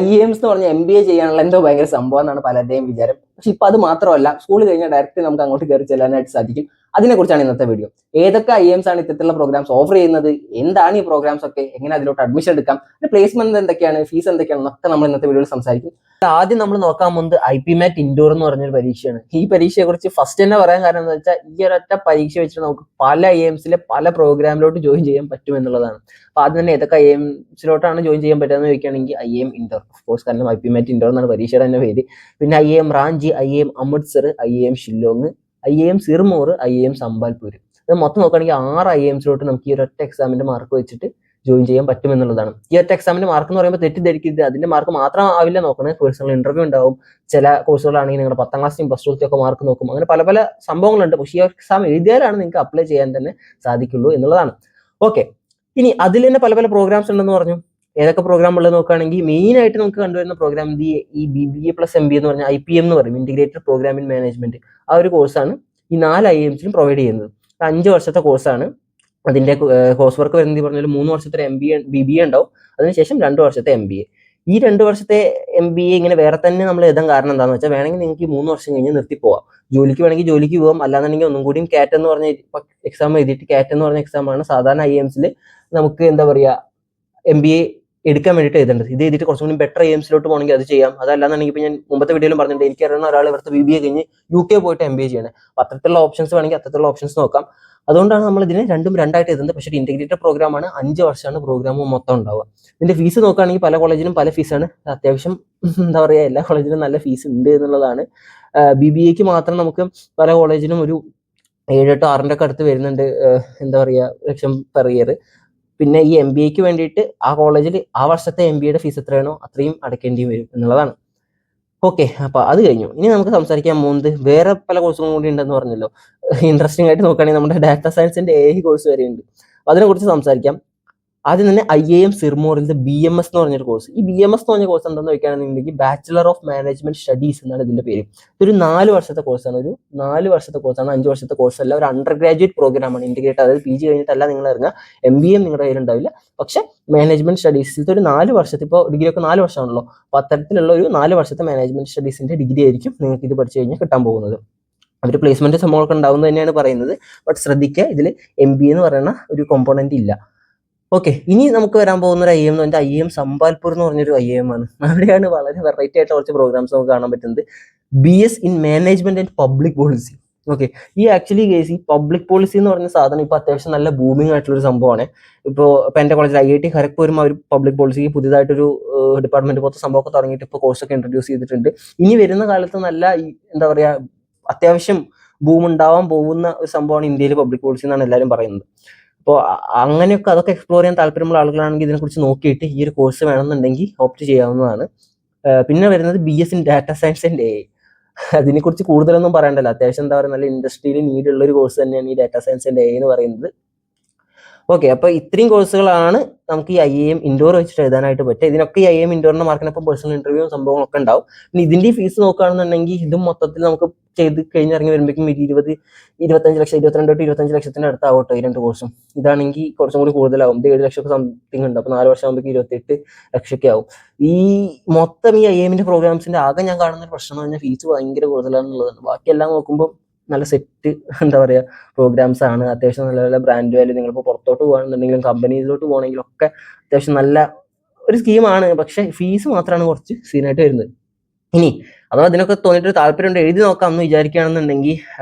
IAMs എന്ന് പറഞ്ഞ MBA ചെയ്യാനുള്ള എന്തോ ഭയങ്കര സംഭവം എന്നാണ് പലരുടെയും വിചാരം. പക്ഷെ ഇപ്പൊ അത് മാത്രമല്ല, സ്കൂൾ കഴിഞ്ഞാൽ ഡയറക്റ്റ് നമുക്ക് അങ്ങോട്ട് കയറി ചെല്ലാനായിട്ട് സാധിക്കും. അതിനെക്കുറിച്ചാണ് ഇന്നത്തെ വീഡിയോ. ഏതൊക്കെ IAMs ആണ് ഇത്തരത്തിലുള്ള പ്രോഗ്രാംസ് ഓഫർ ചെയ്യുന്നത്, എന്താണ് ഈ പ്രോഗ്രാംസ് ഒക്കെ, എങ്ങനെ അതിലോട്ട് അഡ്മിഷൻ എടുക്കാം, പ്ലേസ്മെന്റ് എന്തൊക്കെയാണ്, ഫീസ് എന്തൊക്കെയാണെന്നൊക്കെ നമ്മൾ ഇന്നത്തെ വീഡിയോയിൽ സംസാരിക്കും. ആദ്യം നമ്മൾ നോക്കാൻ പോകുന്നത് IPMAT ഇൻഡോർ എന്ന് പറഞ്ഞൊരു പരീക്ഷയാണ്. ഈ പരീക്ഷയെ കുറിച്ച് ഫസ്റ്റ് തന്നെ പറയാൻ കാരണം എന്താ വെച്ചാൽ, ഈ ഒരൊറ്റ പരീക്ഷ വെച്ചിട്ട് നമുക്ക് പല IAMസിലെ പല പ്രോഗ്രാമിലോട്ട് ജോയിൻ ചെയ്യാൻ പറ്റും എന്നുള്ളതാണ്. അപ്പൊ ആദ്യം തന്നെ ഏതൊക്കെ IAMസിലോട്ടാണ് ജോയിൻ ചെയ്യാൻ പറ്റുക എന്ന് ചോദിക്കുകയാണെങ്കിൽ IAM ഇൻഡോർ, ഓഫ് കോഴ്സ്, കാരണം IPMAT ഇൻഡോർ എന്നാണ് പരീക്ഷയുടെ തന്നെ പേര്. പിന്നെ IAM Ranchi, IAM Amritsar, IAM Shillong, IAM സിർമോർ, IAM Sambalpur. ഇത് മൊത്തം നോക്കുകയാണെങ്കിൽ 6 IAMസിലോട്ട് നമുക്ക് ഈ ഒരൊറ്റ എക്സാമിന്റെ മാർക്ക് വെച്ചിട്ട് ജോയിൻ ചെയ്യാൻ പറ്റും എന്നുള്ളതാണ്. ഈ ഒറ്റ എക്സാമിന്റെ മാർക്ക് എന്ന് പറയുമ്പോൾ തെറ്റിദ്ധരിക്കരുത്, അതിന്റെ മാർക്ക് മാത്രം ആവില്ല നോക്കണേ. പേഴ്സണൽ ഇന്റർവ്യൂ ഉണ്ടാവും. ചില കോഴ്സുകളാണെങ്കിൽ നിങ്ങളുടെ 10ാം ക്ലാസ്സിലും പ്ലസ് 2 ഒക്കെ മാർക്ക് നോക്കും. അങ്ങനെ പല പല സംഭവങ്ങളുണ്ട്. പക്ഷേ ഈ എക്സാം എഴുതിയാലാണ് നിങ്ങൾക്ക് അപ്ലൈ ചെയ്യാൻ തന്നെ സാധിക്കുള്ളൂ എന്നുള്ളതാണ്. ഓക്കെ, ഇനി അതിൽ തന്നെ പല പല പ്രോഗ്രാംസ് ഉണ്ടെന്ന് പറഞ്ഞു. ഏതൊക്കെ പ്രോഗ്രാം ഉള്ളത് നോക്കുകയാണെങ്കിൽ മെയിൻ ആയിട്ട് നമുക്ക് കണ്ടുവരുന്ന പ്രോഗ്രാം ഈ BBA plus MBA എന്ന് പറഞ്ഞാൽ IPM എന്ന് പറയും, ഇന്റഗ്രേറ്റഡ് പ്രോഗ്രാം ഇൻ മാനേജ്മെന്റ്. ആ ഒരു കോഴ്സാണ് ഈ 4 IAMസിലും പ്രൊവൈഡ് ചെയ്യുന്നത്. 5 വർഷത്തെ കോഴ്സാണ്. അതിന്റെ കോഴ്സ് വർക്ക് വരുന്നത് പറഞ്ഞാൽ 3 വർഷത്തെ BBA ഉണ്ടാവും. അതിനുശേഷം 2 വർഷത്തെ MBA. ഈ 2 വർഷത്തെ MBA ഇങ്ങനെ വേറെ തന്നെ നമ്മൾ എഴുതാൻ കാരണം എന്താണെന്ന് വെച്ചാൽ, വേണമെങ്കിൽ നിങ്ങൾക്ക് 3 വർഷം കഴിഞ്ഞ് നിർത്തി പോവാം. ജോലിക്ക് വേണമെങ്കിൽ ജോലിക്ക് പോകാം. അല്ലാന്നുണ്ടെങ്കിൽ ഒന്നും കൂടിയും CAT എന്ന് പറഞ്ഞ എക്സാം എഴുതിയിട്ട്, CAT എന്ന് പറഞ്ഞ എക്സാമാണ് സാധാരണ IAMസിൽ നമുക്ക് എന്താ പറയുക MBA എടുക്കാൻ വേണ്ടിയിട്ട് എഴുതേണ്ടത്. ഇത് എഴുതിയിട്ട് കുറച്ചും കൂടി ബെറ്റർ IAMസിലോട്ട് പോകണമെങ്കിൽ അത് ചെയ്യാം. അതല്ലാന്നുണ്ടെങ്കിൽ ഇപ്പൊ ഞാൻ മുമ്പത്തെ വീഡിയോയിലും പറഞ്ഞിട്ടുണ്ട്, എനിക്ക് അറിയുന്ന ഒരാൾ ഇവിടുത്തെ BBA കഴിഞ്ഞ് UK പോയിട്ട് MBA ചെയ്യണം. അപ്പൊ അത്തരത്തിലുള്ള ഓപ്ഷൻസ് വേണമെങ്കിൽ അത്തരത്തിലുള്ള ഓപ്ഷൻസ് നോക്കാം. അതുകൊണ്ടാണ് നമ്മൾ ഇതിനെ രണ്ടും രണ്ടായിട്ട് എഴുതുന്നത്. പക്ഷേ ഇന്റഗ്രേറ്റഡ് പ്രോഗ്രാം ആണ്, 5 വർഷമാണ് പ്രോഗ്രാം മൊത്തം ഉണ്ടാവുക. ഇതിന്റെ ഫീസ് നോക്കുകയാണെങ്കിൽ പല കോളേജിലും പല ഫീസാണ്. അത്യാവശ്യം എന്താ പറയുക, എല്ലാ കോളേജിലും നല്ല ഫീസ് ഉണ്ട് എന്നുള്ളതാണ്. BBAക്ക് മാത്രം നമുക്ക് പല കോളേജിലും ഒരു 7-8 6ന്റെ ഒക്കെ അടുത്ത് വരുന്നുണ്ട്, എന്താ പറയുക, ലക്ഷം പെർ ഇയർ. പിന്നെ ഈ MBAക്ക് വേണ്ടിയിട്ട് ആ കോളേജിൽ ആ വർഷത്തെ MBAയുടെ ഫീസ് എത്രയാണോ അത്രയും അടയ്ക്കേണ്ടി വരും എന്നുള്ളതാണ്. ഓക്കെ, അപ്പൊ അത് കഴിഞ്ഞു. ഇനി നമുക്ക് സംസാരിക്കാൻ പോകുന്നത് വേറെ പല കോഴ്സുകളും കൂടി ഉണ്ടെന്ന് പറഞ്ഞല്ലോ. ഇൻട്രസ്റ്റിംഗ് ആയിട്ട് നോക്കുകയാണെങ്കിൽ നമ്മുടെ ഡാറ്റ സയൻസിന്റെ AI കോഴ്സ് വരെ ഉണ്ട്. അതിനെ കുറിച്ച് സംസാരിക്കാം. ആദ്യം തന്നെ IAM സിർമോറിന്റെ BMS എന്ന് പറഞ്ഞൊരു കോഴ്സ്. ഈ BMS എന്ന് പറഞ്ഞ കോഴ്സ് എന്താണെന്ന് ചോദിക്കുകയാണെന്നുണ്ടെങ്കിൽ ബാച്ചിലർ ഓഫ് മാനേജ്മെന്റ് സ്റ്റഡീസ് എന്നാണ് ഇതിന്റെ പേര്. ഇതൊരു 4 വർഷത്തെ കോഴ്സാണ്. 5 വർഷത്തെ കോഴ്സ് അല്ല, ഒരു അണ്ടർ ഗ്രാജുവേറ്റ് പ്രോഗ്രാമാണ്. ഇന്റഗ്രേറ്റ്, അതായത് PG കഴിഞ്ഞിട്ടല്ല നിങ്ങൾ ഇറങ്ങുക. MBA നിങ്ങളുടെ കയ്യിലുണ്ടാവില്ല. പക്ഷെ മാനേജ്മെന്റ് സ്റ്റഡീസിലത്തെ ഒരു 4 വർഷത്തെ, ഇപ്പോൾ ഡിഗ്രി ഒക്കെ 4 വർഷമാണല്ലോ, അപ്പൊ അത്തരത്തിലുള്ള ഒരു 4 വർഷത്തെ മാനേജ്മെന്റ് സ്റ്റഡീസിന്റെ ഡിഗ്രി ആയിരിക്കും നിങ്ങൾക്ക് ഇത് പഠിച്ചു കഴിഞ്ഞാൽ കിട്ടാൻ പോകുന്നത്. അവർ പ്ലേസ്മെന്റ് സംഭവമൊക്കെ ഉണ്ടാവുന്നത് തന്നെയാണ് പറയുന്നത്. ബട്ട് ശ്രദ്ധിക്കുക, ഇതിൽ MBA എന്ന് പറയുന്ന ഒരു കോമ്പോണന്റ് ഇല്ല. ഓക്കെ, ഇനി നമുക്ക് വരാൻ പോകുന്ന ഒരു IAM എന്ന് പറഞ്ഞാൽ IAM സംബാൽപൂർ എന്ന് പറഞ്ഞൊരു IAM ആണ്. അവിടെയാണ് വളരെ വെറൈറ്റി ആയിട്ട് കുറച്ച് പ്രോഗ്രാംസ് നമുക്ക് കാണാൻ പറ്റുന്നത്. BS in management and public policy. Okay, ഈ ആക്ച്വലി കേസ് ഈ പബ്ലിക് പോളിസി എന്ന് പറഞ്ഞ സാധനം ഇപ്പൊ അത്യാവശ്യം നല്ല ബൂമിംഗ് ആയിട്ടുള്ള ഒരു സംഭവമാണ്. ഇപ്പോൾ എന്റെ കോളേജിൽ IIT ഖരഗ്പൂരും അവർ പബ്ലിക് പോളിസിക്ക് പുതിയതായിട്ടൊരു ഡിപ്പാർട്ട്മെന്റ് പോലത്തെ സംഭവമൊക്കെ തുടങ്ങിയിട്ട് ഇപ്പോൾ കോഴ്സൊക്കെ ഇൻട്രൊഡ്യൂസ് ചെയ്തിട്ടുണ്ട്. ഇനി വരുന്ന കാലത്ത് നല്ല എന്താ പറയാ അത്യാവശ്യം ബൂം ഉണ്ടാവാൻ പോകുന്ന ഒരു സംഭവമാണ് ഇന്ത്യയിൽ പബ്ലിക് പോളിസി എന്നാണ് എല്ലാവരും പറയുന്നത്. അപ്പോൾ അങ്ങനെയൊക്കെ അതൊക്കെ എക്സ്പ്ലോർ ചെയ്യാൻ താല്പര്യമുള്ള ആളുകളാണെങ്കിൽ ഇതിനെക്കുറിച്ച് നോക്കിയിട്ട് ഈ ഒരു കോഴ്സ് വേണമെന്നുണ്ടെങ്കിൽ ഓപ്റ്റ് ചെയ്യാവുന്നതാണ്. പിന്നെ വരുന്നത് BS in data science and AI. അതിനെക്കുറിച്ച് കൂടുതലൊന്നും പറയണ്ടല്ലോ, അത്യാവശ്യം എന്താ പറയുക നല്ല ഇൻഡസ്ട്രിയിൽ നീഡ് ഉള്ള ഒരു കോഴ്സ് തന്നെയാണ് ഈ ഡാറ്റ സയൻസ് ആൻഡ് AI എന്ന് പറയുന്നത്. ഓക്കെ, അപ്പൊ ഇത്രയും കോഴ്സുകളാണ് നമുക്ക് ഈ IAM ഇൻഡോർ വെച്ചിട്ട് എഴുതാനായിട്ട് പറ്റുക. ഇതിനൊക്കെ ഈ IAM ഇൻഡോറിന്റെ മാർക്കിനൊപ്പം പേഴ്സണൽ ഇന്റർവ്യൂ സംഭവങ്ങളൊക്കെ ഉണ്ടാവും. പിന്നെ ഇതിന്റെ ഫീസ് നോക്കുകയാണെന്നുണ്ടെങ്കിൽ ഇതും മൊത്തത്തിൽ നമുക്ക് ചെയ്ത് കഴിഞ്ഞിറങ്ങി വരുമ്പോഴേക്കും 25 ലക്ഷം, 22 to 25 ലക്ഷത്തിന്റെ അടുത്താവട്ടോ ഈ 2 കോഴ്സും. ഇതാണെങ്കിൽ കുറച്ചും കൂടി കൂടുതലാവും. ഇത് 7 ലക്ഷം സംതിങ് ഉണ്ട്. അപ്പൊ 4 വർഷം ആകുമ്പോഴേക്കും 28 ലക്ഷമൊക്കെ ആവും. ഈ മൊത്തം ഈ IAMന്റെ പ്രോഗ്രാംസിന്റെ ആകെ ഞാൻ കാണുന്ന ഒരു പ്രശ്നം എന്ന് പറഞ്ഞാൽ ഫീസ് ഭയങ്കര കൂടുതലാണെന്നുള്ളതാണ്. ബാക്കിയെല്ലാം നോക്കുമ്പോൾ നല്ല സെറ്റ് എന്താ പറയുക പ്രോഗ്രാംസ് ആണ്. അത്യാവശ്യം നല്ല നല്ല ബ്രാൻഡ് വാല്യൂ, നിങ്ങളിപ്പോൾ പുറത്തോട്ട് പോകുകയാണെന്നുണ്ടെങ്കിലും കമ്പനീസിലോട്ട് പോകണമെങ്കിലും ഒക്കെ അത്യാവശ്യം നല്ല ഒരു സ്കീമാണ്. പക്ഷെ ഫീസ് മാത്രമാണ് കുറച്ച് സീനായിട്ട് വരുന്നത്. ഇനി അഥവാ അതിനൊക്കെ തോന്നിയിട്ട് താല്പര്യമുണ്ട്, എഴുതി നോക്കാം എന്ന് വിചാരിക്കുകയാണെന്നുണ്ടെങ്കിൽ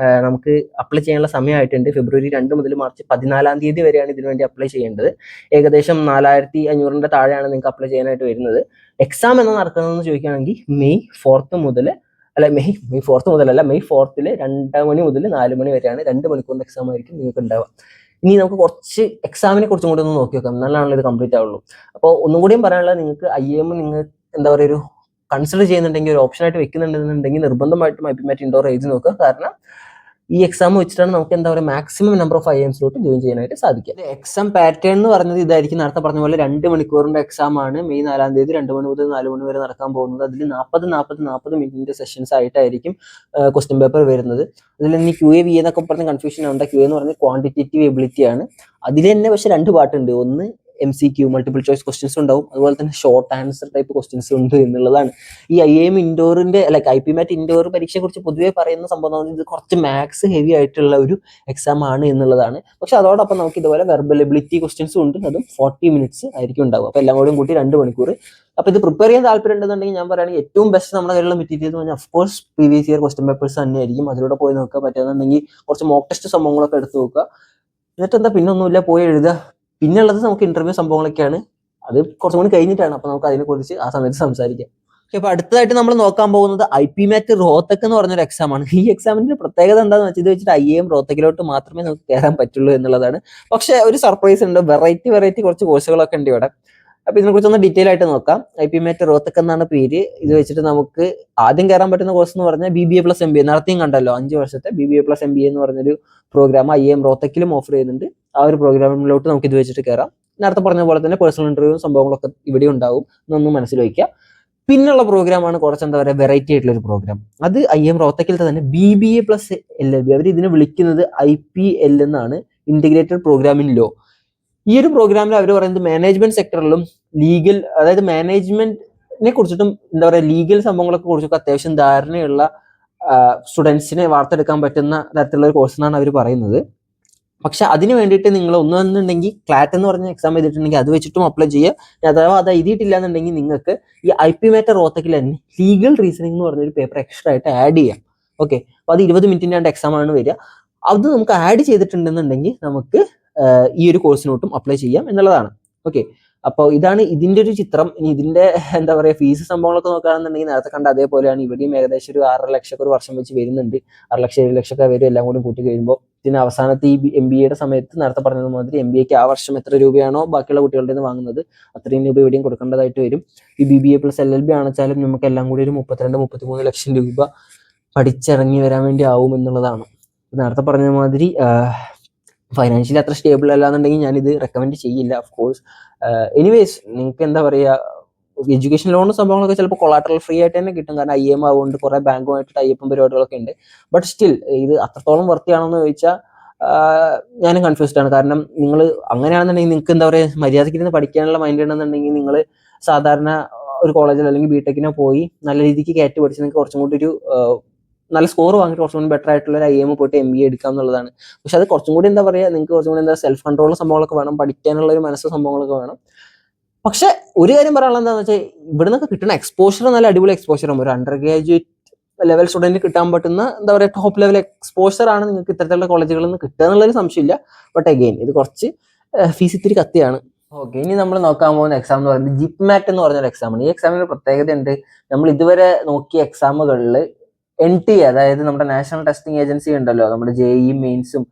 നമുക്ക് അപ്ലൈ ചെയ്യാനുള്ള സമയമായിട്ടുണ്ട്. ഫെബ്രുവരി 2 മുതൽ മാർച്ച് 14 തീയതി വരെയാണ് ഇതിനു വേണ്ടി അപ്ലൈ ചെയ്യേണ്ടത്. ഏകദേശം 4500 താഴെയാണ് നിങ്ങൾക്ക് അപ്ലൈ ചെയ്യാനായിട്ട് വരുന്നത്. എക്സാം എന്ന് നടക്കുന്നതെന്ന് ചോദിക്കുകയാണെങ്കിൽ മെയ് 4 മുതലല്ല, മെയ് 4 2 മണി മുതൽ 4 മണി വരെയാണ്. 2 മണിക്കൂറിന്റെ എക്സാം ആയിരിക്കും നിങ്ങൾക്ക് ഉണ്ടാവുക. ഇനി നമുക്ക് കുറച്ച് എക്സാമിനെ കുറിച്ചും കൂടി ഒന്ന് നോക്കി നോക്കാം, എന്നാലാണല്ലോ ഇത് കംപ്ലീറ്റ് ആവുള്ളൂ. അപ്പോൾ ഒന്നും കൂടിയും പറയാനുള്ളത്, നിങ്ങൾക്ക് IAM നിങ്ങൾ എന്താ പറയുക ഒരു കൺസിഡർ ചെയ്യുന്നുണ്ടെങ്കിൽ, ഒരു ഓപ്ഷൻ ആയിട്ട് വെക്കുന്നുണ്ടെന്നുണ്ടെങ്കിൽ നിർബന്ധമായിട്ടും IPMAT ഇൻഡോർ എഴുതി നോക്കുക. കാരണം ഈ എക്സാം വെച്ചിട്ടാണ് നമുക്ക് എന്താ പറയുക മാക്സിമം നമ്പർ ഓഫ് IAMസിലോട്ട് ജോയിൻ ചെയ്യാനായിട്ട് സാധിക്കുക. എക്സാം പാറ്റേൺ എന്ന് പറയുന്നത് ഇതായിരിക്കും. നേരത്തെ പറഞ്ഞ പോലെ 2 മണിക്കൂറിന്റെ എക്സാം ആണ്. മെയ് 4 തീയതി 2 മണി മുതൽ 4 മണി വരെ നടക്കാൻ പോകുന്നത്. അതിൽ 40 മിനിറ്റിന്റെ സെഷൻസ് ആയിട്ടായിരിക്കും ക്വസ്റ്റ്യൻ പേപ്പർ വരുന്നത്. അതിൽ ഇനി QA എന്നൊക്കെ പറഞ്ഞ കൺഫ്യൂഷൻ ഉണ്ട്. QA എന്ന് പറഞ്ഞാൽ ക്വാണ്ടിറ്റേറ്റീവ് എബിലിറ്റി ആണ്. അതിൽ തന്നെ പക്ഷെ 2 പാർട്ടുണ്ട്. ഒന്ന് MCQ മൾട്ടിപ്പിൾ ചോയ്സ് ക്വസ്റ്റ്യൻസ് ഉണ്ടാവും, അതുപോലെ തന്നെ ഷോർട്ട് ആൻസർ ടൈപ്പ് ക്വസ്റ്റ്യൻസ് ഉണ്ട് എന്നുള്ളതാണ്. ഈ IIM ഇൻഡോറിന്റെ IP മാറ്റ് ഇൻഡോർ പരീക്ഷയെ കുറിച്ച് പൊതുവെ പറയുന്ന സംഭവം ഇത് കുറച്ച് മാത്സ് ഹെവി ആയിട്ടുള്ള ഒരു എക്സാം ആണ് എന്നുള്ളതാണ്. പക്ഷെ അതോടൊപ്പം നമുക്ക് ഇതുപോലെ വെർബൽ എബിലിറ്റി ക്വസ്റ്റ്യൻസും ഉണ്ട്, അതും 40 മിനിറ്റ്സ് ആയിരിക്കും ഉണ്ടാവും. അപ്പോൾ എല്ലാം കൂടി കൂട്ടി 2 മണിക്കൂർ. അപ്പോൾ ഇത് പ്രിപ്പയർ ചെയ്യാൻ താല്പര്യം ഉണ്ടെന്നുണ്ടെങ്കിൽ ഞാൻ പറയുകയാണെങ്കിൽ ഏറ്റവും ബെസ്റ്റ് നമ്മുടെ കയ്യിലുള്ള മെറ്റീരിയൽ എന്ന് പറഞ്ഞാൽ of course previous year question papers തന്നെയായിരിക്കും. അതിലൂടെ പോയി നോക്കുക, പറ്റുന്നുണ്ടെങ്കിൽ കുറച്ച് മോക്ക് ടെസ്റ്റ് സംഭവങ്ങളൊക്കെ എടുത്ത് നോക്കുക. എന്നിട്ട് എന്താ പിന്നെ ഒന്നുമില്ല, പോയി എഴുതുക. പിന്നെ ഉള്ളത് നമുക്ക് ഇന്റർവ്യൂ സംഭവങ്ങളൊക്കെയാണ്, അത് കുറച്ചും കൂടി കഴിഞ്ഞിട്ടാണ്. അപ്പോൾ നമുക്ക് അതിനെക്കുറിച്ച് ആ സമയത്ത് സംസാരിക്കാം. അപ്പോൾ അടുത്തതായിട്ട് നമ്മൾ നോക്കാൻ പോകുന്നത് IP മാറ്റ് റോത്തക് എന്ന് പറഞ്ഞൊരു എക്സാമാണ്. ഈ എക്സാമിന്റെ പ്രത്യേകത എന്താണെന്ന് വെച്ചാൽ ഇത് വെച്ചിട്ട് IIM റോത്തക്കിലോട്ട് മാത്രമേ നമുക്ക് കയറാൻ പറ്റുള്ളൂ എന്നുള്ളതാണ്. പക്ഷെ ഒരു സർപ്രൈസ് ഉണ്ട്, വെറൈറ്റി കുറച്ച് കോഴ്സുകളൊക്കെ ഉണ്ട് ഇവിടെ. അപ്പൊ ഇതിനെക്കുറിച്ച് ഒന്ന് ഡീറ്റെയിൽ ആയിട്ട് നോക്കാം. IP മാറ്റ് റോത്തക് എന്നാണ് പേര്. ഇത് വെച്ചിട്ട് നമുക്ക് ആദ്യം കയറാൻ പറ്റുന്ന കോഴ്സ് എന്ന് പറഞ്ഞാൽ BBA+MBA. നേരത്തെയും കണ്ടല്ലോ 5 വർഷത്തെ BBA+MBA എന്ന് പറഞ്ഞൊരു പ്രോഗ്രാം IIM റോത്തക്കിലും ഓഫർ ചെയ്യുന്നുണ്ട്. ആ ഒരു പ്രോഗ്രാമിലോട്ട് നമുക്ക് ഇത് വെച്ചിട്ട് കയറാം. നേരത്തെ പറഞ്ഞ പോലെ തന്നെ പേഴ്സണൽ ഇന്റർവ്യൂ സംഭവങ്ങളൊക്കെ ഇവിടെ ഉണ്ടാവും എന്നൊന്നും മനസ്സിൽ വയ്ക്കുക. പിന്നുള്ള പ്രോഗ്രാമാണ് കുറച്ച് എന്താ പറയുക വെറൈറ്റി ആയിട്ടുള്ള ഒരു പ്രോഗ്രാം. അത് IIM റോത്തക്കിലത്തെ തന്നെ BBA+LLB. അവർ ഇതിനെ വിളിക്കുന്നത് IPL എന്നാണ്, ഇന്റഗ്രേറ്റഡ് പ്രോഗ്രാം ഇൻ ലോ. ഈ ഒരു പ്രോഗ്രാമിൽ അവർ പറയുന്നത് മാനേജ്മെന്റ് സെക്ടറിലും ലീഗൽ, അതായത് മാനേജ്മെന്റിനെ കുറിച്ചിട്ടും എന്താ പറയുക ലീഗൽ സംഭവങ്ങളൊക്കെ കുറിച്ചൊക്കെ അത്യാവശ്യം ധാരണയുള്ള സ്റ്റുഡൻസിനെ വാർത്തെടുക്കാൻ പറ്റുന്ന തരത്തിലുള്ള ഒരു കോഴ്സ് എന്നാണ് അവർ പറയുന്നത്. പക്ഷെ അതിന് വേണ്ടിയിട്ട് നിങ്ങൾ ഒന്നുണ്ടെങ്കിൽ ക്ലാറ്റ് എന്ന് പറഞ്ഞ എക്സാം ചെയ്തിട്ടുണ്ടെങ്കിൽ അത് വെച്ചിട്ടും അപ്ലൈ ചെയ്യുക. അഥവാ അത് എഴുതിയിട്ടില്ല എന്നുണ്ടെങ്കിൽ നിങ്ങൾക്ക് ഈ IP മാറ്റ് റോത്തക്കിൽ തന്നെ ലീഗൽ റീസണിംഗ് എന്ന് പറഞ്ഞൊരു പേപ്പർ എക്സ്ട്രാ ആയിട്ട് ആഡ് ചെയ്യാം. ഓക്കെ, അപ്പോൾ അത് 20 മിനിറ്റിൻ്റെ എക്സാം ആണ് വരിക. അത് നമുക്ക് ആഡ് ചെയ്തിട്ടുണ്ടെന്നുണ്ടെങ്കിൽ നമുക്ക് ഈ ഒരു കോഴ്സിനോട്ടും അപ്ലൈ ചെയ്യാം എന്നുള്ളതാണ്. ഓക്കെ, അപ്പോൾ ഇതാണ് ഇതിന്റെ ഒരു ചിത്രം. ഇനി ഇതിന്റെ എന്താ പറയുക ഫീസ് സംഭവങ്ങളൊക്കെ നോക്കുകയാണെന്നുണ്ടെങ്കിൽ നേരത്തെ കണ്ട അതേപോലെയാണ്. ഇവിടെയും ഏകദേശം ഒരു 6 ലക്ഷം ഒരു വർഷം വെച്ച് വരുന്നുണ്ട്. 6 ലക്ഷം 7 ലക്ഷം ഒക്കെ വരും എല്ലാം കൂടി കൂട്ടി കഴിയുമ്പോൾ. ഇതിന് അവസാനത്തെ ഈ MBAയുടെ സമയത്ത് നേരത്തെ പറഞ്ഞത് മാതിരി MBAക്ക് ആ വർഷം എത്ര രൂപയാണോ ബാക്കിയുള്ള കുട്ടികളുടെ നിന്ന് വാങ്ങുന്നത് അത്രയും രൂപ ഇവിടെയും കൊടുക്കേണ്ടതായിട്ട് വരും. ഈ BBA+LLB ആണെച്ചാലും നമുക്ക് എല്ലാം കൂടി ഒരു 32-33 ലക്ഷം രൂപ പഠിച്ചിറങ്ങി വരാൻ വേണ്ടി ആവും എന്നുള്ളതാണ്. നേരത്തെ പറഞ്ഞ മാതിരി ഫൈനാൻഷ്യലി അത്ര സ്റ്റേബിൾ അല്ലാന്നുണ്ടെങ്കിൽ ഞാനിത് റെക്കമെൻഡ് ചെയ്യില്ല. ഓഫ്കോഴ്സ് എനിവേസ് നിങ്ങൾക്ക് എന്താ പറയുക എഡ്യൂക്കേഷൻ ലോൺ സംഭവങ്ങളൊക്കെ ചിലപ്പോൾ കൊളാട്രൽ ഫ്രീ ആയിട്ട് തന്നെ കിട്ടും. കാരണം IIM ആവുകൊണ്ട് കുറെ ബാങ്കുമായിട്ട് ടൈപ്പും പരിപാടികളൊക്കെ ഉണ്ട്. ബട്ട് സ്റ്റിൽ ഇത് അത്രത്തോളം വർത്തിയാണെന്ന് ചോദിച്ചാൽ ഞാനും കൺഫ്യൂസ്ഡ് ആണ്. കാരണം നിങ്ങൾ അങ്ങനെയാണെന്നുണ്ടെങ്കിൽ നിങ്ങൾക്ക് എന്താ പറയുക മര്യാദയ്ക്ക് ഇരുന്ന് പഠിക്കാനുള്ള മൈൻഡ് ഉണ്ടെന്നുണ്ടെങ്കിൽ നിങ്ങൾ സാധാരണ ഒരു കോളേജിൽ അല്ലെങ്കിൽ BTECിനോ പോയി നല്ല രീതിക്ക് കയറ്റി പഠിച്ച് നിങ്ങൾക്ക് കുറച്ചും കൂടി ഒരു നല്ല സ്കോർ വാങ്ങിയിട്ട് കുറച്ചും കൂടി ബെറ്റർ ആയിട്ടുള്ള ഒരു IIM പോയിട്ട് MBA എടുക്കാം എന്നുള്ളതാണ്. പക്ഷെ അത് കുറച്ചും കൂടി എന്താ പറയുക നിങ്ങൾക്ക് കുറച്ചും കൂടി എന്താ സെൽഫ് കൺട്രോൾ സംഭവങ്ങളൊക്കെ വേണം, പഠിക്കാനുള്ള ഒരു മനസ്സ് സംഭവങ്ങളൊക്കെ വേണം. പക്ഷെ ഒരു കാര്യം പറയാനുള്ളത് എന്താണെന്ന് വെച്ചാൽ ഇവിടെ നിന്നൊക്കെ കിട്ടുന്ന എക്സ്പോഷർ നല്ല അടിപൊളി എക്സ്പോഷറും ഒരു അണ്ടർ ഗ്രാജുവേറ്റ് ലെവൽ സ്റ്റുഡൻറ്റ് കിട്ടാൻ പറ്റുന്ന എന്താ പറയുക ടോപ്പ് ലെവൽ എക്സ്പോഷർ ആണ് നിങ്ങൾക്ക് ഇത്തരത്തിലുള്ള കോളേജുകളിൽ നിന്ന് കിട്ടുക എന്നുള്ളൊരു സംശയമില്ല. ബട്ട് അഗെയിൻ ഇത് കുറച്ച് ഫീസ് ഇത്തിരി കത്തിയാണ്. ഓക്കെ, ഇനി നമ്മൾ നോക്കാൻ പോകുന്ന എക്സാം എന്ന് പറയുന്നത് ജിപ്മാറ്റ് എന്ന് പറഞ്ഞൊരു എക്സാമാണ്. ഈ എക്സാമിന് പ്രത്യേകത ഉണ്ട്. നമ്മൾ ഇതുവരെ നോക്കിയ എക്സാമുകളിൽ NTA, അതായത് നമ്മുടെ നാഷണൽ ടെസ്റ്റിംഗ് ഏജൻസി ഉണ്ടല്ലോ, നമ്മുടെ JEE മെയിൻസും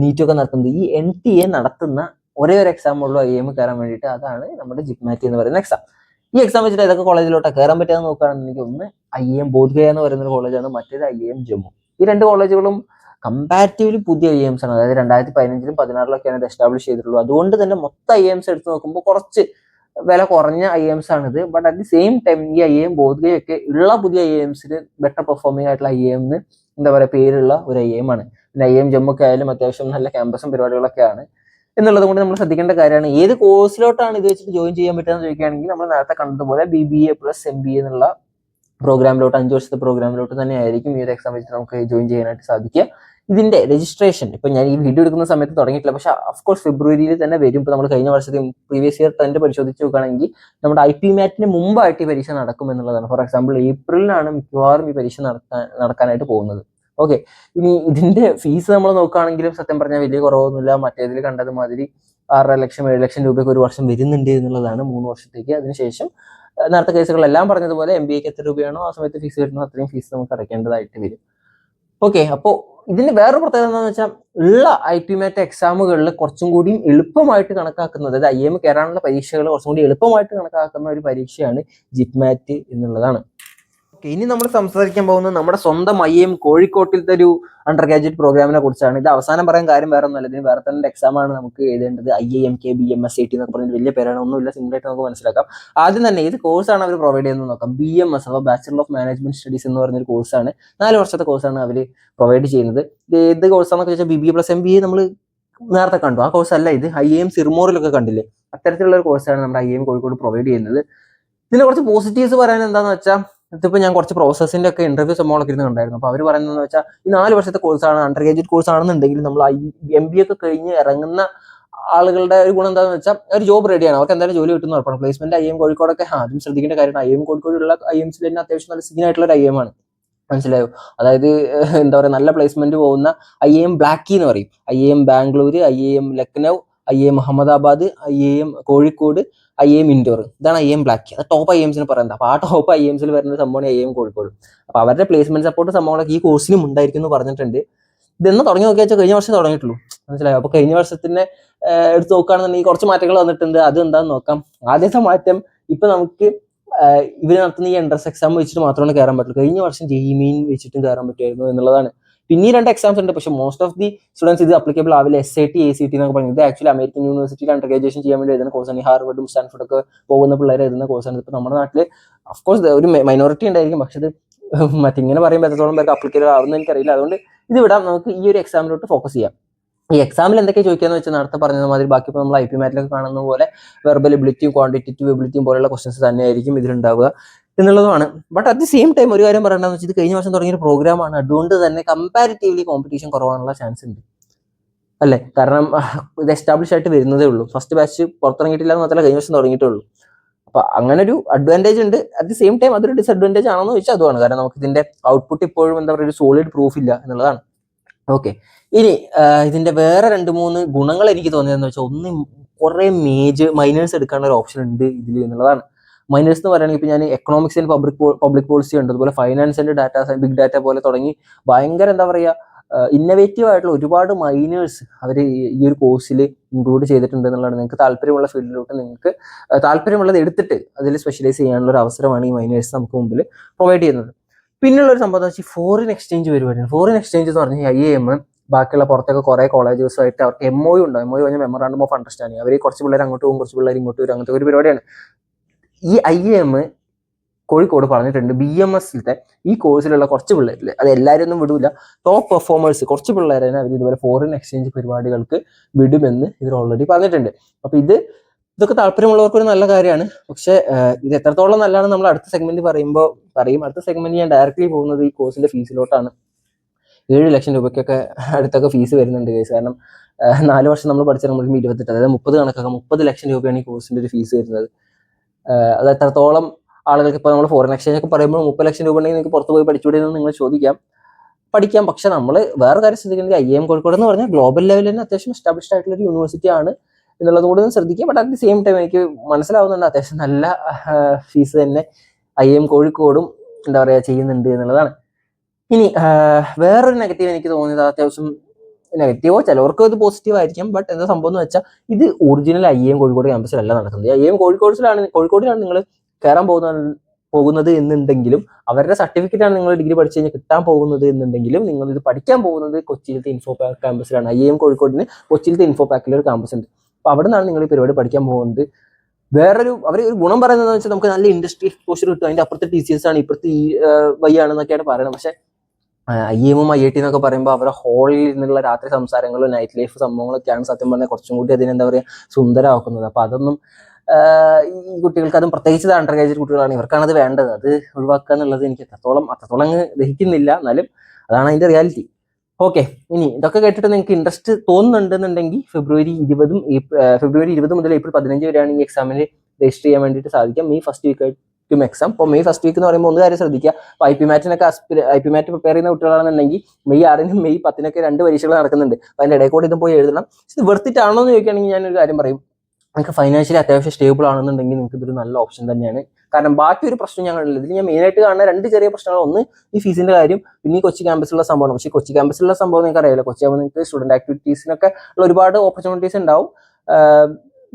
നീറ്റും ഒക്കെ നടത്തുന്നത്, ഈ NTA നടത്തുന്ന ഒരേ ഒരു എക്സാം ഉള്ളൂ IIM കയറാൻ വേണ്ടിയിട്ട്. അതാണ് നമ്മുടെ ജിപ്മാറ്റ് എന്ന് പറയുന്ന എക്സാം. ഈ എക്സാം വെച്ചിട്ട് ഏതൊക്കെ കോളേജിലോട്ട് കയറാൻ പറ്റുമെന്ന് നോക്കുകയാണെന്നുണ്ടെങ്കിൽ ഒന്ന് IIM ബോധ്ഗയ എന്ന് പറയുന്ന ഒരു കോളേജാണ്, മറ്റേത് IIM ജമ്മു. ഈ 2 കോളേജുകളും കമ്പാരിറ്റീവ്ലി പുതിയ IIMs ആണ്. അതായത് 2015-ലും 2016-ലൊക്കെയാണ് ഇത് എസ്റ്റാബ്ലിഷ് ചെയ്തിട്ടുള്ളൂ. അതുകൊണ്ട് തന്നെ മൊത്തം IIMs എടുത്ത് നോക്കുമ്പോൾ കുറച്ച് വില കുറഞ്ഞ IIMs ആണിത്. But at the same time ഈ IIM ബോധ്ഗയൊക്കെ ഉള്ള പുതിയ IIMസിൽ ബെറ്റർ പെർഫോമിംഗ് ആയിട്ടുള്ള IIM എന്താ പറയുക പേരുള്ള ഒരു IIM ആണ്. പിന്നെ IIM ജമ്മു ഒക്കെ ആയാലും അത്യാവശ്യം നല്ല ക്യാമ്പസും പരിപാടികളൊക്കെയാണ് എന്നുള്ളത് കൊണ്ട് നമ്മൾ ശ്രദ്ധിക്കേണ്ട കാര്യമാണ്. ഏത് കോഴ്സിലോട്ടാണ് ഇത് വെച്ചിട്ട് ജോയിൻ ചെയ്യാൻ പറ്റുക എന്ന് ചോദിക്കുകയാണെങ്കിൽ നമ്മൾ നേരത്തെ കണ്ടതുപോലെ BBA+MBA എന്നുള്ള പ്രോഗ്രാമിലോട്ട് 5 വർഷത്തെ പ്രോഗ്രാമിലോട്ട് തന്നെ ആയിരിക്കും ഈ ഒരു എക്സാം വെച്ചിട്ട് നമുക്ക് ജോയിൻ ചെയ്യാനായിട്ട് സാധിക്കുക. ഇതിന്റെ രജിസ്ട്രേഷൻ ഇപ്പൊ ഞാൻ ഈ വീഡിയോ എടുക്കുന്ന സമയത്ത് തുടങ്ങിയിട്ടില്ല, പക്ഷെ അഫ്കോഴ്സ് ഫെബ്രുവരിയിൽ തന്നെ വരും. ഇപ്പൊ നമ്മൾ കഴിഞ്ഞ വർഷത്തെ പ്രീവിയസ് ഇയർ ട്രെൻഡ് പരിശോധിച്ച് നോക്കുകയാണെങ്കിൽ നമ്മുടെ IP മാറ്റിന് മുമ്പായിട്ട് ഈ പരീക്ഷ നടക്കും എന്നുള്ളതാണ്. ഫോർ എക്സാമ്പിൾ ഏപ്രിലിനാണ് മിക്കവാറും ഈ പരീക്ഷ നടക്കാനായിട്ട് പോകുന്നത്. ഓക്കെ, ഇനി ഇതിന്റെ ഫീസ് നമ്മൾ നോക്കുകയാണെങ്കിലും സത്യം പറഞ്ഞാൽ വലിയ കുറവൊന്നുമില്ല. മറ്റേതിൽ കണ്ടത് മാതിരി 6 ലക്ഷം 7 ലക്ഷം രൂപയ്ക്ക് ഒരു വർഷം വരുന്നുണ്ട് എന്നുള്ളതാണ് 3 വർഷത്തേക്ക്. അതിനുശേഷം നേരത്തെ കേസുകളെല്ലാം പറഞ്ഞതുപോലെ MBAക്ക് എത്ര രൂപയാണോ ആ സമയത്ത് ഫീസ് വരുന്നത് അത്രയും ഫീസ് നമുക്ക് അടയ്ക്കേണ്ടതായിട്ട് വരും. ഓക്കെ, അപ്പോൾ ഇതിന്റെ വേറൊരു പ്രത്യേകത എന്താണെന്ന് വെച്ചാൽ ഉള്ള IP മാറ്റ് എക്സാമുകളിൽ കുറച്ചും കൂടി എളുപ്പമായിട്ട് കണക്കാക്കുന്നത്, അതായത് IIM കയറാനുള്ള പരീക്ഷകൾ കുറച്ചും കൂടി എളുപ്പമായിട്ട് കണക്കാക്കുന്ന ഒരു പരീക്ഷയാണ് ജിപ്മാറ്റ് എന്നുള്ളതാണ്. ഓക്കെ, ഇനി നമ്മൾ സംസാരിക്കാൻ പോകുന്നത് നമ്മുടെ സ്വന്തം IIM കോഴിക്കോട്ടിലത്തെ ഒരു അണ്ടർ ഗ്രാജുവേറ്റ് പ്രോഗ്രാമിനെ കുറിച്ചാണ്. ഇത് അവസാനം പറയാൻ കാര്യം വേറെ ഒന്നുമല്ല, ഇതിന് വേറെ തന്നെ എക്സാം ആണ് നമുക്ക് എഴുതേണ്ടത്. IIMK BMSAT എന്നൊക്കെ പറഞ്ഞ വലിയ പേരാണ്, ഒന്നുമില്ല, സിമ്പിളായിട്ട് നമുക്ക് മനസ്സിലാക്കാം. ആദ്യം തന്നെ ഇത് കോഴ്സാണ് അവർ പ്രൊവൈഡ് ചെയ്യുന്നത് നോക്കാം. BMS അഥവാ ബാച്ചലർ ഓഫ് മാനേജ്മെന്റ് സ്റ്റഡീസ് എന്ന് പറഞ്ഞൊരു കോഴ്സാണ്. 4 വർഷത്തെ കോഴ്സാണ് അവർ പ്രൊവൈഡ് ചെയ്യുന്നത്. ഇത് ഏത് കോഴ്സാണെന്നൊക്കെ വെച്ചാൽ BBA+MBA നമ്മൾ നേരത്തെ കണ്ടു, ആ കോഴ്സ് അല്ല ഇത്. IIM സിർമോറിലൊക്കെ കണ്ടില്ലേ, അത്തരത്തിലുള്ള ഒരു കോഴ്സാണ് നമ്മുടെ IIM കോഴിക്കോട് പ്രൊവൈഡ് ചെയ്യുന്നത്. ഇതിനെ കുറച്ച് പോസിറ്റീവ്സ് പറയാൻ എന്താണെന്ന് വെച്ചാൽ, ഇതിപ്പോൾ ഞാൻ കുറച്ച് പ്രോസസ്സിൻ്റെ ഒക്കെ ഇന്റർവ്യൂ സംഭവങ്ങളൊക്കെ ഇരുന്നുണ്ടായിരുന്നു. അപ്പോൾ അവർ പറയുന്നതെന്ന് വെച്ചാൽ ഈ 4 വർഷത്തെ കോഴ്സാണ്, അണ്ടർ ഗ്രാജുവേറ്റ് കോഴ്സ് ആണെന്നുണ്ടെങ്കിൽ നമ്മൾ MBA ഒക്കെ കഴിഞ്ഞ് ഇറങ്ങുന്ന ആളുകളുടെ ഒരു ഗുണം എന്താണെന്ന് വെച്ചാൽ ഒരു ജോബ് റെഡിയാണ്, അവർക്ക് എന്തായാലും ജോലി കിട്ടുന്ന ഉറപ്പാണ്. പ്ലേസ്മെന്റ് IIM കോഴിക്കോടൊക്കെ അതും ശ്രദ്ധിക്കേണ്ട കാര്യമാണ്. IIM കോഴിക്കോടുള്ള IIMസിൽ തന്നെ അത്യാവശ്യം നല്ല സീനായിട്ടുള്ള ഒരു IIM ആണ്, മനസ്സിലായോ? അതായത് എന്താ പറയുക, നല്ല പ്ലേസ്മെന്റ് പോകുന്ന IIM ബ്ലാക്കി എന്ന് പറയും, IIM Bangalore, IIM Lucknow, IIM Ahmedabad, IIM Kozhikode, IIM Indore, ഇതാണ് IIM ബ്ലാക്കി. അത് ടോപ്പ് IIMസിന് പറയുന്നത്. അപ്പോൾ ആ ടോപ്പ് IIMസിൽ വരുന്ന സംഭവമാണ് IIM കോഴിക്കോട്. അപ്പോൾ അവരുടെ പ്ലേസ്മെന്റ് സപ്പോർട്ട് സംഭവങ്ങളൊക്കെ ഈ കോഴ്സിനും ഉണ്ടായിരിക്കും എന്ന് പറഞ്ഞിട്ടുണ്ട്. ഇതെന്ന് തുടങ്ങി നോക്കിയാൽ കഴിഞ്ഞ വർഷം തുടങ്ങിയിട്ടുള്ളൂ, മനസ്സിലായോ? അപ്പോൾ കഴിഞ്ഞ വർഷത്തിന് എടുത്ത് നോക്കുകയാണെന്നുണ്ടെങ്കിൽ കുറച്ച് മാറ്റങ്ങൾ വന്നിട്ടുണ്ട്. അത് എന്താണെന്ന് നോക്കാം. ആദ്യത്തെ മാറ്റം, ഇപ്പൊ നമുക്ക് ഇവർ നടത്തുന്ന ഈ എൻട്രൻസ് എക്സാം വെച്ചിട്ട് മാത്രമാണ് കയറാൻ പറ്റുള്ളൂ. കഴിഞ്ഞ വർഷം JEE മെയിൻ വെച്ചിട്ടും കയറാൻ പറ്റുമായിരുന്നു എന്നുള്ളതാണ്. പിന്നെ 2 എക്സാംസ് ഉണ്ട്, പക്ഷേ മോസ്റ്റ് ഓഫ് ദി സ്റ്റുഡൻസ് ഇത് അപ്ലിക്കബിൾ ആവില്ല. SAT ACT എന്നൊക്കെ പറയുന്നത് ഇത് ആക്ച്വലി അമേരിക്കൻ യൂണിവേഴ്സിറ്റിയിൽ അണ്ടർ ഗ്രാജുവേഷൻ ചെയ്യാൻ വേണ്ടി എഴുതുന്ന കോഴ്സാണ്. ഹാർവർഡും സ്റ്റാൻഫോർഡൊക്കെ പോകുന്ന പിള്ളേർ എഴുതുന്ന കോഴ്സാണ്. ഇപ്പോൾ നമ്മുടെ നാട്ടിൽ അഫ്കോഴ്സ് ഒരു മൈനോറിറ്റി ഉണ്ടായിരിക്കും, പക്ഷെ ഇത് മറ്റിങ്ങനെ പറയുമ്പോൾ എത്രത്തോളം പേർക്ക് അപ്ലിക്കബിൾ ആവുമെന്ന് എനിക്കറിയില്ല. അതുകൊണ്ട് ഇത് വിടാം, നമുക്ക് ഈ ഒരു എക്സാമിലോട്ട് ഫോക്കസ് ചെയ്യാം. ഈ എക്സാമിൽ എന്തൊക്കെ ചോദിക്കാന്ന് വെച്ചാൽ നേരത്തെ പറഞ്ഞ മാതിരി ബാക്കി ഇപ്പോൾ നമ്മൾ IP മാറ്റിലൊക്കെ കാണുന്ന പോലെ വെർബൽ എബിലിറ്റിയും ക്വാണ്ടിറ്റേറ്റീവ് എബിലിറ്റിയും പോലെയുള്ള ക്വസ്റ്റൻസ് തന്നെയായിരിക്കും ഇതിലുണ്ടാവുക എന്നുള്ളതാണ്. But at the same time ഒരു കാര്യം പറയേണ്ടതെന്ന് വെച്ചാൽ ഇത് കഴിഞ്ഞ വർഷം തുടങ്ങിയ പ്രോഗ്രാമാണ്, അതുകൊണ്ട് തന്നെ കമ്പാരിറ്റീവ്ലി കോമ്പറ്റീഷൻ കുറവാനുള്ള ചാൻസ് ഉണ്ട്, അല്ലേ? കാരണം ഇത് എസ്റ്റാബ്ലിഷ് ആയിട്ട് വരുന്നതേ ഉള്ളൂ. ഫസ്റ്റ് ബാച്ച് പുറത്തിറങ്ങിയിട്ടില്ല എന്ന് മാത്രമല്ല, കഴിഞ്ഞ വർഷം തുടങ്ങിയിട്ടുള്ളൂ. അപ്പൊ അങ്ങനെ ഒരു അഡ്വാൻറ്റേജ് ഉണ്ട്. അറ്റ് ദി സെയിം ടൈം അതൊരു ഡിസഡ്വാൻറ്റേജ് ആണെന്ന് ചോദിച്ചാൽ അതുമാണ്. കാരണം നമുക്ക് ഇതിന്റെ ഔട്ട്പുട്ട് ഇപ്പോഴും എന്താ പറയുക, ഒരു സോളിഡ് പ്രൂഫ് ഇല്ല എന്നുള്ളതാണ്. ഓക്കെ, ഇനി ഇതിന്റെ വേറെ 2-3 ഗുണങ്ങൾ എനിക്ക് തോന്നിയതെന്ന് വെച്ചാൽ, ഒന്ന് കുറെ മൈനേഴ്സ് എടുക്കാനുള്ള ഒരു ഓപ്ഷൻ ഉണ്ട് ഇതിൽ എന്നുള്ളതാണ്. മൈനേഴ്സ് എന്ന് പറയുകയാണെങ്കിൽ ഇപ്പൊ ഞാൻ എക്കണോമിക്സ് ആൻഡ് പബ്ലിക് പോളിസി ഉണ്ട്, അതുപോലെ ഫൈനാൻസ് ആൻഡ് ബിഗ് ഡാറ്റ പോലെ തുടങ്ങി ഭയങ്കര എന്താ പറയുക ഇന്നവേറ്റീവ് ആയിട്ടുള്ള ഒരുപാട് മൈനേഴ്സ് അവർ ഈ ഒരു കോഴ്സിൽ ഇൻക്ലൂഡ് ചെയ്തിട്ടുണ്ട് എന്നുള്ളതാണ്. നിങ്ങൾക്ക് താല്പര്യമുള്ള ഫീൽഡിലോട്ട് നിങ്ങൾക്ക് താല്പര്യമുള്ളത് എടുത്തിട്ട് അതിൽ സ്പെഷ്യലൈസ് ചെയ്യാനുള്ള ഒരു അവസരമാണ് ഈ മൈനേഴ്സ് നമുക്ക് മുമ്പിൽ പ്രൊവൈഡ് ചെയ്യുന്നത്. പിന്നെയുള്ള ഒരു സംഭവം എന്ന് വെച്ചാൽ ഫോറിൻ എക്സ്ചേഞ്ച് പരിപാടിയാണ്. ഫോറിൻ എക്സ്ചേഞ്ച് എന്ന് പറഞ്ഞാൽ IIM ബാക്കിയുള്ള പുറത്തൊക്കെ കുറേ കോളേജസുമായിട്ട് അവർക്ക് MOU ഉണ്ടാവും. MOU പറഞ്ഞാൽ മെമ്മറാണ്ടം ഓഫ് അണ്ടർസ്റ്റാൻഡിങ്. അവർ കുറച്ച് പിള്ളേർ അങ്ങോട്ട് പോകും, കുറച്ച് പിള്ളേർ ഇങ്ങോട്ട് വരും, അങ്ങനത്തെ ഒരു പരിപാടിയാണ്. ഈ IIM കോഴിക്കോട് പറഞ്ഞിട്ടുണ്ട് BMSലത്തെ ഈ കോഴ്സിലുള്ള കുറച്ച് പിള്ളേരിൽ, അത് എല്ലാവരും ഒന്നും വിടൂല, ടോപ്പ് പെർഫോമേഴ്സ് കുറച്ച് പിള്ളേരെ അവർ ഇതുപോലെ ഫോറിൻ എക്സ്ചേഞ്ച് പരിപാടികൾക്ക് വിടുമെന്ന് ഇവർ ഓൾറെഡി പറഞ്ഞിട്ടുണ്ട്. അപ്പോൾ ഇതൊക്കെ താല്പര്യമുള്ളവർക്ക് ഒരു നല്ല കാര്യമാണ്. പക്ഷെ ഇത് എത്രത്തോളം നല്ലതാണ് നമ്മൾ അടുത്ത സെഗ്മെന്റ് പറയും. അടുത്ത സെഗ്മെന്റ് ഞാൻ ഡയറക്റ്റ്ലി പോകുന്നത് ഈ കോഴ്സിന്റെ ഫീസിലോട്ടാണ്. 7 ലക്ഷം രൂപയ്ക്കൊക്കെ അടുത്തൊക്കെ ഫീസ് വരുന്നുണ്ട് കേസ്. കാരണം 4 വർഷം നമ്മൾ പഠിച്ചാൽ നമ്മൾ 28, അതായത് 30 കണക്കാക്കാം, 30 ലക്ഷം രൂപയാണ് ഈ കോഴ്സിന്റെ ഒരു ഫീസ് വരുന്നത്. അത് എത്രത്തോളം ആളുകൾക്ക് ഇപ്പോൾ നമ്മൾ ഫോറിൻ എക്സ്ചേഞ്ച് ഒക്കെ പറയുമ്പോൾ 30 ലക്ഷം രൂപ ഉണ്ടെങ്കിൽ നിങ്ങൾക്ക് പുറത്ത് പോയി പഠിച്ചുകൂടെ എന്ന് നിങ്ങൾ പഠിക്കാം. പക്ഷെ നമ്മൾ വേറെ കാര്യം ശ്രദ്ധിക്കുന്നത് IIM കോഴിക്കോട് എന്ന് പറഞ്ഞാൽ ഗ്ലോബൽ ലെവലിൽ തന്നെ അത്യാവശ്യം എസ്റ്റാബ്ലിഷ്ഡ് ആയിട്ടുള്ള ഒരു യൂണിവേഴ്സിറ്റി ആണ് എന്നുള്ളത് കൂടെ ശ്രദ്ധിക്കുക. But at the same time എനിക്ക് മനസ്സിലാവുന്നുണ്ട് അത്യാവശ്യം നല്ല ഫീസ് തന്നെ IIM കോഴിക്കോടും എന്താ പറയുക ചെയ്യുന്നുണ്ട് എന്നുള്ളതാണ്. ഇനി വേറൊരു നെഗറ്റീവ് എനിക്ക് തോന്നിയത്, അത്യാവശ്യം നെഗറ്റീവോ ചിലവർക്ക് ഇത് പോസിറ്റീവ് ആയിരിക്കും, ബട്ട് എന്താ സംഭവം എന്ന് വെച്ചാൽ ഇത് ഒറിജിനൽ IIM കോഴിക്കോട് ക്യാമ്പസിലല്ല നടക്കുന്നത്. IIM കോഴിക്കോടിലാണ് നിങ്ങൾ കയറാൻ പോകുന്നത് എന്നുണ്ടെങ്കിലും, അവരുടെ സർട്ടിഫിക്കറ്റ് ആണ് നിങ്ങൾ ഡിഗ്രി പഠിച്ചു കഴിഞ്ഞാൽ കിട്ടാൻ പോകുന്നത് എന്നുണ്ടെങ്കിലും, നിങ്ങൾ ഇത് പഠിക്കാൻ പോകുന്നത് കൊച്ചിയിലത്തെ ഇൻഫോ പാർക്ക് ക്യാമ്പസിലാണ്. IIM കോഴിക്കോടിന് കൊച്ചിയിലത്തെ ഇൻഫോ പാക്കിൽ ഒരു ക്യാമ്പസ് ഉണ്ട്. അപ്പോൾ അവിടെ നിന്നാണ് നിങ്ങൾ ഈ പരിപാടി പഠിക്കാൻ പോകുന്നത്. അവർ ഒരു ഗുണം പറയുന്നത് വെച്ചാൽ നമുക്ക് നല്ല ഇൻഡസ്ട്രി എക്സ്പോഷർ കിട്ടും. അതിന്റെ അപ്പുറത്തെ TCS ആണ്, ഇപ്പുറത്തെ ഈ വഴിയാണെന്നൊക്കെയാണ് പറയുന്നത്. പക്ഷെ IIM IIT എന്നൊക്കെ പറയുമ്പോൾ അവരുടെ ഹോളിൽ നിന്നുള്ള രാത്രി സംസാരങ്ങളും നൈറ്റ് ലൈഫ് സംഭവങ്ങളൊക്കെയാണ് സത്യം പറഞ്ഞാൽ കുറച്ചും കൂടി അതിനെന്താ പറയുക സുന്ദരമാക്കുന്നത്. അപ്പൊ അതൊന്നും ഈ കുട്ടികൾക്ക്, അതും പ്രത്യേകിച്ച് അണ്ടർ ഗ്രാജുവേറ്റ് കുട്ടികളാണ്, ഇവർക്കാണത് വേണ്ടത്. അത് ഒഴിവാക്കുക എന്നുള്ളത് എനിക്ക് അത്രത്തോളം അങ്ങ് ദഹിക്കുന്നില്ല. എന്നാലും അതാണ് അതിന്റെ റിയാലിറ്റി. ഓക്കെ, ഇനി ഇതൊക്കെ കേട്ടിട്ട് നിങ്ങൾക്ക് ഇൻട്രസ്റ്റ് തോന്നുന്നുണ്ടെന്നുണ്ടെങ്കിൽ ഫെബ്രുവരി 20 മുതൽ ഏപ്രിൽ 15 വരെയാണ് ഈ എക്സാമിന് രജിസ്റ്റർ ചെയ്യാൻ വേണ്ടിയിട്ട് സാധിക്കും. മെയ് ഫസ്റ്റ് വീക്ക് ആയിരിക്കും എക്സാം. അപ്പോൾ മെയ് ഫസ്റ്റ് വീക്ക് എന്ന് പറയുമ്പോൾ ഒന്ന് കാര്യം ശ്രദ്ധിക്കുക, അപ്പോൾ IP മാറ്റ് പ്രിപ്പയർ ചെയ്യുന്ന കുട്ടികളാണെന്നുണ്ടെങ്കിൽ മെയ് 6-നും മെയ് 10-നൊക്കെ 2 പരീക്ഷകൾ നടക്കുന്നുണ്ട്. അപ്പോൾ അതിൻ്റെ ഇടയിൽ കൂടി ഇതും പോയി എഴുതണം. ഇത് വെർത്തിട്ടാണോ എന്ന് ചോദിക്കുകയാണെങ്കിൽ ഞാനൊരു കാര്യം പറയും, നിങ്ങൾക്ക് ഫൈനാൻഷ്യലി അത്യാവശ്യം സ്റ്റേബിൾ ആണെന്നുണ്ടെങ്കിൽ നിങ്ങൾക്ക് ഇതൊരു നല്ല ഓപ്ഷൻ തന്നെയാണ്. കാരണം ബാക്കി ഒരു പ്രശ്നം ഞങ്ങളില്ല. ഇതിൽ ഞാൻ മെയിനായിട്ട് കാണുന്ന 2 ചെറിയ പ്രശ്നങ്ങൾ, ഒന്ന് ഈ ഫീസിന്റെ കാര്യം, പിന്നെ ഈ കൊച്ചി ക്യാമ്പസിലുള്ള സംഭവമാണ്. പക്ഷേ കൊച്ചി ക്യാമ്പസിലുള്ള സംഭവം നിങ്ങൾക്ക് അറിയില്ല. കൊച്ചിയാകുമ്പോൾ നിങ്ങൾക്ക് സ്റ്റുഡന്റ് ആക്ടിവിറ്റീസിനൊക്കെ ഉള്ള ഒരുപാട് ഓപ്പർച്യൂണിറ്റീസ് ഉണ്ടാവും.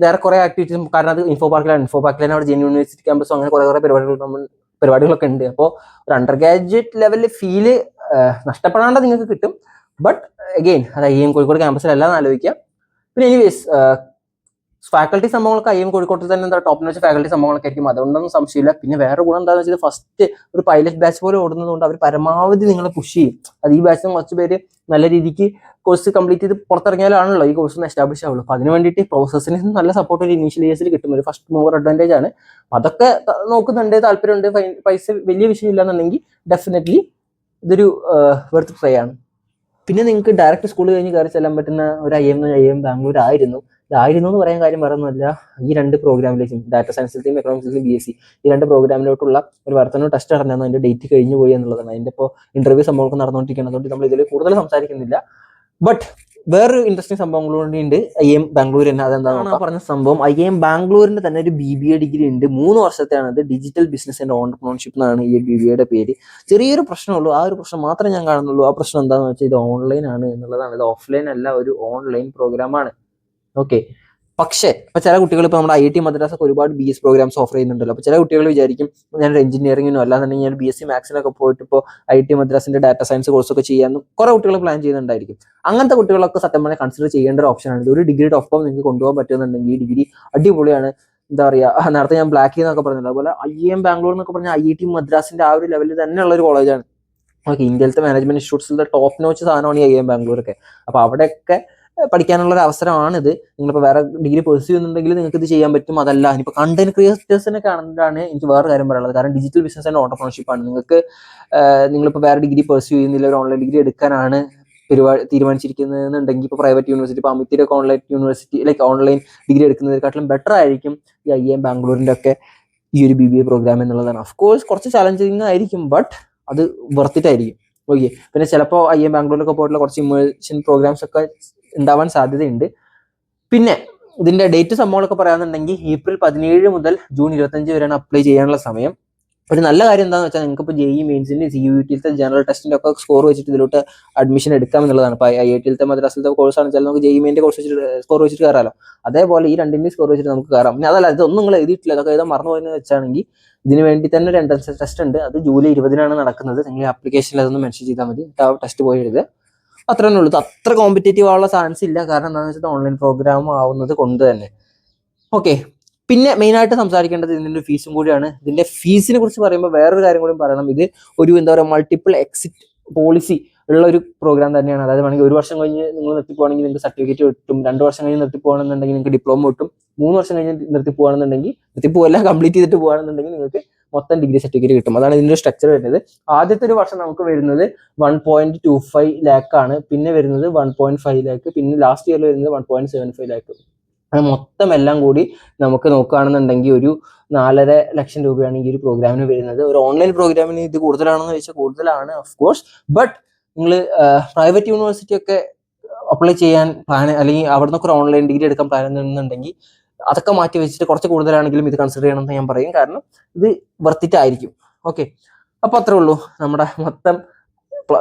വേറെ കുറേ ആക്ടിവിറ്റീസും, കാരണം അത് ഇൻഫോ പാർക്കിലാണ് അവിടെ ജെൻ യൂണിവേഴ്സിറ്റി ക്യാമ്പസും അങ്ങനെ കുറേ പരിപാടികളൊക്കെ ഉണ്ട്. അപ്പോൾ ഒരു അണ്ടർ ഗ്രാജുവേറ്റ് ലെവലിൽ ഫീല് നഷ്ടപ്പെടാണ്ട് നിങ്ങൾക്ക് കിട്ടും. ബട്ട് അഗെയിൻ അത് IIM കോഴിക്കോട് ക്യാമ്പസിലല്ല എന്ന് ആലോചിക്കുക. പിന്നെ എനിവേസ് ഫാക്കൽറ്റി സംഭവങ്ങളൊക്കെ ഐ എം കോഴിക്കോട്ടിൽ തന്നെ എന്താ ടോപ്പ് നോച്ച് ഫാക്കൽറ്റി സംഭവങ്ങളൊക്കെ ആയിരിക്കും, അതുകൊണ്ടൊന്നും സംശയമില്ല. പിന്നെ വേറെ ഗുണം എന്താണെന്ന് വെച്ചാൽ ഫസ്റ്റ് ഒരു പൈലറ്റ് ബാച്ച് പോലെ ഓടുന്നതുകൊണ്ട് അവർ പരമാവധി നിങ്ങളെ പുഷ് ചെയ്യും. അത് ഈ ബാച്ചിൽ കുറച്ച് പേര് നല്ല രീതിക്ക് കോഴ്സ് കംപ്ലീറ്റ് ചെയ്ത് പുറത്തിറങ്ങിയാലാണല്ലോ ഈ കോഴ്സ് എസ്റ്റാബ്ലിഷ് ആവുള്ളൂ. അപ്പൊ അതിന് വേണ്ടിയിട്ട് പ്രോസസ്സിന് നല്ല സപ്പോർട്ട് ഒരു ഇനീഷ്യൽ ഇയേഴ്സിൽ കിട്ടും, ഒരു ഫസ്റ്റ് മൂവർ അഡ്വാൻറ്റേജ് ആണ്. അതൊക്കെ നോക്കുന്നുണ്ട്, താല്പര്യമുണ്ട്, പൈസ വലിയ വിഷയമില്ല എന്നുണ്ടെങ്കിൽ ഡെഫിനറ്റ്ലി ഇതൊരു വെർത്ത് ട്രൈ ആണ്. പിന്നെ നിങ്ങൾക്ക് ഡയറക്റ്റ് സ്കൂൾ കഴിഞ്ഞ് കയറി ചെല്ലാൻ പറ്റുന്ന ഒരു ഐ എം ബാംഗ്ലൂർ ആയിരുന്നു. ഇതായിരുന്നു എന്ന് പറയാൻ കാര്യം വേറെ ഒന്നുമല്ല, ഈ 2 പ്രോഗ്രാമിലേക്കും ഡാറ്റ സയൻസിലെയും എക്കണോമിക്സിലെയും BSc ഈ 2 പ്രോഗ്രാമിലോട്ടുള്ള ഒരു വർത്തന ടെസ്റ്റ് നടന്നു, അതിന്റെ ഡേറ്റ് കഴിഞ്ഞു പോയി എന്നുള്ളതാണ്. അതിന്റെ ഇപ്പോൾ ഇന്റർവ്യൂ സംഭവമൊക്കെ നടന്നുകൊണ്ടിരിക്കുന്നത്, നമ്മൾ ഇതിൽ കൂടുതൽ സംസാരിക്കുന്നില്ല. ബട്ട് വേറൊരു ഇൻട്രസ്റ്റിംഗ് സംഭവം കൂടി ഉണ്ട് ഐ എം ബാംഗ്ലൂർ തന്നെ. അതെന്താണ് പറഞ്ഞ സംഭവം, ഐ എം ബാംഗ്ലൂരിന്റെ തന്നെ ഒരു BBA ഡിഗ്രി ഉണ്ട്, 3 വർഷത്തെയാണ്. അത് ഡിജിറ്റൽ ബിസിനസ് ആൻഡ് ഓൺടർപ്രണർഷിപ്പ് എന്നാണ് ഈ BBAയുടെ പേര്. ചെറിയൊരു പ്രശ്നമുള്ളൂ, ആ ഒരു പ്രശ്നം മാത്രമേ ഞാൻ കാണുന്നുള്ളൂ. ആ പ്രശ്നം എന്താണെന്ന് വെച്ചാൽ ഇത് ഓൺലൈൻ ആണ് എന്നുള്ളതാണ്. ഇത് ഓഫ്ലൈൻ അല്ല, ഒരു ഓൺലൈൻ പ്രോഗ്രാം ആണ്. ഓക്കെ, പക്ഷേ ഇപ്പൊ ചില കുട്ടികൾ ഇപ്പൊ നമ്മുടെ IIT മദ്രാസ് ഒക്കെ ഒരുപാട് BS പ്രോഗ്രാംസ് ഓഫർ ചെയ്യുന്നുണ്ടല്ലോ. അപ്പൊ ചില കുട്ടികൾ വിചാരിക്കും ഞാനൊരു എഞ്ചിനീയറിംഗിനോ അല്ലാന്നുണ്ടെങ്കിൽ ഞാൻ BSc മാത്സിനൊക്കെ പോയിട്ട് ഇപ്പോൾ IIT മദ്രാസിന്റെ ഡാറ്റ സയൻസ് കോഴ്സൊക്കെ ചെയ്യാമെന്ന് കുറെ കുട്ടികൾ പ്ലാൻ ചെയ്യുന്നുണ്ടായിരിക്കും. അങ്ങനത്തെ കുട്ടികളൊക്കെ സത്യം പറഞ്ഞാൽ കൺസിഡർ ചെയ്യേണ്ട ഒരു ഓപ്ഷനാണ് ഇത്. ഒരു ഡിഗ്രിയുടെ ഒപ്പം നിങ്ങൾക്ക് കൊണ്ടുപോകാൻ പറ്റുമെന്നുണ്ടെങ്കിൽ ഈ ഡിഗ്രി അടിപൊളിയാണ്. എന്താ പറയുക, നേരത്തെ ഞാൻ ബ്ലാക്ക് എന്നൊക്കെ പറഞ്ഞല്ലോ, അതുപോലെ IIM ബാംഗ്ലൂർ എന്നൊക്കെ പറഞ്ഞാൽ IIT മദ്രാസിന്റെ ആ ഒരു ലെവലിൽ തന്നെയുള്ള ഒരു കോളേജാണ്. ഓക്കെ, ഇന്ത്യയിലത്തെ മാനേജ്മെന്റ് ഇൻസ്റ്റിറ്റ്യൂട്ട്സിലെ ടോപ്പ് നോച്ച് സാധനമാണ് ഈ IIM ബാംഗ്ലൂരൊക്കെ. അപ്പൊ അവിടെയൊക്കെ പഠിക്കാനുള്ള ഒരു അവസരമാണിത്. നിങ്ങളിപ്പോൾ വേറെ ഡിഗ്രി പെർസ്യൂ ചെയ്യുന്നുണ്ടെങ്കിൽ നിങ്ങൾക്ക് ഇത് ചെയ്യാൻ പറ്റും. അതല്ല ഇനിയിപ്പോൾ കണ്ടന്റ് ക്രിയേറ്റേഴ്സിനൊക്കെ ആണെങ്കിലാണ് എനിക്ക് വേറെ കാര്യം പറയാനുള്ളത്. കാരണം ഡിജിറ്റൽ ബിസിനസ് ആൻഡ് ഓണ്ടർപ്രണർഷിപ്പ് ആണ്. നിങ്ങളിപ്പോൾ വേറെ ഡിഗ്രി പെർസ്യൂ ചെയ്യുന്നില്ല, ഒരു ഓൺലൈൻ ഡിഗ്രി എടുക്കാനാണ് തീരുമാനിച്ചിരിക്കുന്നതെന്നുണ്ടെങ്കിൽ ഇപ്പോൾ പ്രൈവറ്റ് യൂണിവേഴ്സിറ്റി, ഇപ്പോൾ അമിതിയുടെ ഒക്കെ online university like online degree എടുക്കുന്നതിനെക്കാട്ടിലും ബെറ്റർ ആയിരിക്കും ഈ IIM ബാംഗ്ലൂരിന്റെ ഒക്കെ ഈ ഒരു BBA പ്രോഗ്രാം എന്നുള്ളതാണ്. ഓഫ്കോഴ്സ് കുറച്ച് ചലഞ്ചിങ് ആയിരിക്കും, ബട്ട് അത് വെർത്ത് ഇറ്റ് ആയിരിക്കും. ഓക്കെ, പിന്നെ ചിലപ്പോൾ IIM ബാംഗ്ലൂരിലൊക്കെ പോയിട്ടുള്ള കുറച്ച് ഇമേഴ്ഷൻ പ്രോഗ്രാംസ് ഒക്കെ ഉണ്ടാവാൻ സാധ്യതയുണ്ട്. പിന്നെ ഇതിന്റെ ഡേറ്റ് സംഭവങ്ങളൊക്കെ പറയാന്നുണ്ടെങ്കിൽ April 17 മുതൽ June 25 വരെയാണ് അപ്ലൈ ചെയ്യാനുള്ള സമയം. ഒരു നല്ല കാര്യം എന്താണെന്ന് വെച്ചാൽ നിങ്ങൾക്ക് ഇപ്പോൾ JEE മെയിൻസിന്റെ CUETയിലത്തെ ജനറൽ ടെസ്റ്റിന്റെ ഒക്കെ സ്കോർ വെച്ചിട്ട് ഇതിലോട്ട് അഡ്മിഷൻ എടുക്കാം എന്നുള്ളതാണ്. ഇപ്പോൾ IITയിലത്തെ മദ്രാസിലത്തെ കോഴ്സ് ആണെന്ന് നമുക്ക് JEE മെയിൻ്റെ കോഴ്സ് വെച്ചിട്ട് സ്കോർ വെച്ചിട്ട് കയറാമല്ലോ. അതേപോലെ ഈ 2ന്റെയും സ്കോർ വെച്ചിട്ട് നമുക്ക് കയറാം. പിന്നെ അതല്ല, ഇതൊന്നും നിങ്ങൾ എഴുതിയിട്ടില്ല, അതൊക്കെ എഴുതാൻ മറന്നുപോയെന്ന് വെച്ചാണെങ്കിൽ ഇതിന് വേണ്ടി തന്നെ ഒരു എൻട്രൻസ് ടെസ്റ്റ് ഉണ്ട്. അത് July 20 നടക്കുന്നത്. നിങ്ങൾ ആപ്ലിക്കേഷനിൽ അതൊന്ന് മെൻഷൻ ചെയ്താൽ മതി, ടെസ്റ്റ് പോയി എഴുതുക. അത്ര തന്നെ ഉള്ളൂ. അത്ര കോമ്പറ്റേറ്റീവ് ആവാനുള്ള ചാൻസ് ഇല്ല, കാരണം എന്താണെന്ന് വെച്ചാൽ ഓൺലൈൻ പ്രോഗ്രാം ആവുന്നത് കൊണ്ട് തന്നെ. ഓക്കെ, പിന്നെ മെയിനായിട്ട് സംസാരിക്കേണ്ടത് ഇതിന്റെ ഫീസും കൂടിയാണ്. ഇതിന്റെ ഫീസിനെ കുറിച്ച് പറയുമ്പോൾ വേറൊരു കാര്യം കൂടി പറയണം. ഇത് ഒരു എന്താ പറയുക മൾട്ടിപ്പിൾ എക്സിറ്റ് പോളിസി ഉള്ള ഒരു പ്രോഗ്രാം തന്നെയാണ്. അതായത് വേണമെങ്കിൽ 1 വർഷം കഴിഞ്ഞ് നിങ്ങൾ നിർത്തിപ്പോവാണെങ്കിൽ നിങ്ങൾക്ക് സർട്ടിഫിക്കറ്റ് കിട്ടും, 2 വർഷം കഴിഞ്ഞ് നിർത്തിപ്പോകണമെന്നുണ്ടെങ്കിൽ നിങ്ങൾക്ക് ഡിപ്ലോമ കിട്ടും, 3 വർഷം കഴിഞ്ഞ് നിർത്തിപ്പോവാണെന്നുണ്ടെങ്കിൽ നിർത്തിപ്പോവല്ല കംപ്ലീറ്റ് ചെയ്തിട്ട് പോകുകയാണെന്നുണ്ടെങ്കിൽ നിങ്ങൾക്ക് മൊത്തം ഡിഗ്രി സർട്ടിഫിക്കറ്റ് കിട്ടും. അതാണ് ഇതിന്റെ സ്ട്രക്ചർ വരുന്നത്. ആദ്യത്തെ ഒരു വർഷം നമുക്ക് വരുന്നത് 1.25 lakh ആണ്, പിന്നെ വരുന്നത് 1.5 lakh, പിന്നെ ലാസ്റ്റ് ഇയറിൽ വരുന്നത് 1.75 lakh. അത് മൊത്തം എല്ലാം കൂടി നമുക്ക് നോക്കുകയാണെന്നുണ്ടെങ്കിൽ ഒരു 4.5 ലക്ഷം രൂപയാണ് ഈ ഒരു പ്രോഗ്രാമിന് വരുന്നത്. ഒരു ഓൺലൈൻ പ്രോഗ്രാമിന് ഇത് കൂടുതലാണെന്ന് ചോദിച്ചാൽ കൂടുതലാണ് ഓഫ്കോഴ്സ്. ബട്ട് നിങ്ങൾ പ്രൈവറ്റ് യൂണിവേഴ്സിറ്റി ഒക്കെ അപ്ലൈ ചെയ്യാൻ പ്ലാൻ, അല്ലെങ്കിൽ അവിടെ നിന്നൊക്കെ ഒരു ഓൺലൈൻ ഡിഗ്രി എടുക്കാൻ പ്ലാൻ എന്നുണ്ടെങ്കിൽ അതൊക്കെ മാറ്റി വെച്ചിട്ട് കുറച്ച് കൂടുതലാണെങ്കിലും ഇത് കൺസിഡർ ചെയ്യണമെന്ന് ഞാൻ പറയും, കാരണം ഇത് വർത്ത് ഇറ്റ് ആയിരിക്കും. ഓക്കെ, അപ്പോൾ അത്രേ ഉള്ളൂ. നമ്മുടെ മൊത്തം